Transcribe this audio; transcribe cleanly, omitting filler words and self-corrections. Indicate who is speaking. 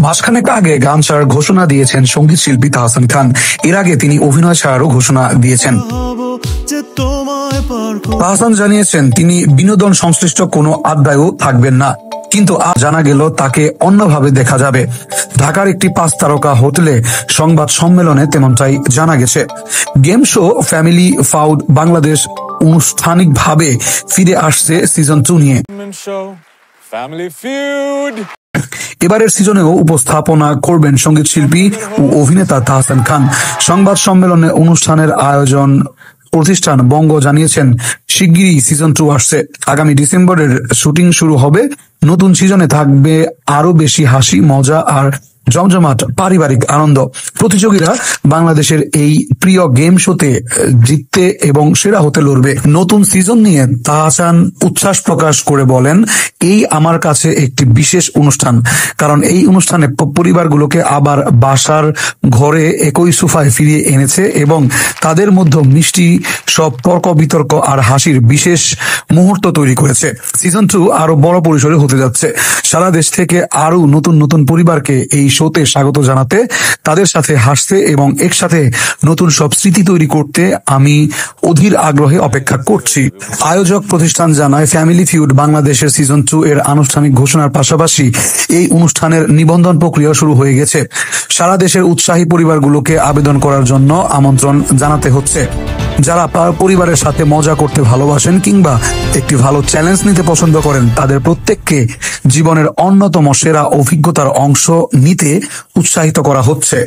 Speaker 1: মাসখানেক আগে গান ছাড়ার ঘোষণা দিয়েছেন সঙ্গীত শিল্পী তাহসান খান। এর আগে তিনি অভিনয় ছাড়ারও ঘোষণা দিয়েছেন। তাহসান জানিয়েছেন তিনি বিনোদন সংশ্লিষ্ট কোনো আড্ডায়ও থাকবেন না, কিন্তু আজ জানা গেল তাকে অন্যভাবে দেখা যাবে। ঢাকার একটি 5 তারকা হোটেলে সংবাদ সম্মেলনে তেমনটাই জানা গেছে। গেম শো ফ্যামিলি ফাউড বাংলাদেশ আনুষ্ঠানিকভাবে ফিরে আসছে সিজন 2 নিয়ে। এবারের সিজনেও উপস্থাপনা করবেন সঙ্গীত শিল্পী ও অভিনেতা তাহসান খান। সংবাদ সম্মেলনে অনুষ্ঠানের আয়োজন প্রতিষ্ঠান বঙ্গ জানিয়েছেন শিগগিরই সিজন 2 আসছে। আগামী ডিসেম্বরের শুটিং শুরু হবে। নতুন সিজনে থাকবে আরো বেশি হাসি, মজা আর জমজমাট পারিবারিক আনন্দ। প্রতিযোগীরা বাংলাদেশের এই প্রিয় গেম শোতে জিততে এবং সেরা হতে লড়বে। নতুন সিজন নিয়ে তাহসান উচ্ছ্বাস প্রকাশ করে বলেন, এই আমার কাছে একটি বিশেষ অনুষ্ঠান, কারণ এই অনুষ্ঠানে পরিবারগুলোকে আবার বাসার ঘরে একই সোফায় ফিরিয়ে এনেছে এবং তাদের মধ্যে মিষ্টি সব তর্ক বিতর্ক আর হাসির বিশেষ মুহূর্ত তৈরি করেছে। সিজন 2 আরো বড় পরিসরে হতে যাচ্ছে। সারা দেশ থেকে আরো নতুন নতুন পরিবারকে এই শোতে স্বাগত জানাতে, তাদের সাথে হাসতে এবং একসাথে নতুন সব স্মৃতি তৈরি করতে আমি অধীর আগ্রহে অপেক্ষা করছি। আয়োজক প্রতিষ্ঠান জানায় ফ্যামিলি ফিউড বাংলাদেশের সিজন 2 এর আনুষ্ঠানিক ঘোষণার পাশাপাশি এই অনুষ্ঠানের নিবন্ধন প্রক্রিয়া শুরু হয়ে গেছে। সারা দেশের উৎসাহী পরিবারগুলোকে আবেদন করার জন্য আমন্ত্রণ জানাতে হচ্ছে। যারা পরিবারের সাথে মজা করতে ভালোবাসেন কিংবা একটি ভালো চ্যালেঞ্জ নিতে পছন্দ করেন, তাদের প্রত্যেককে জীবনের অন্যতম সেরা অভিজ্ঞতার অংশ নিতে উৎসাহিত করা হচ্ছে।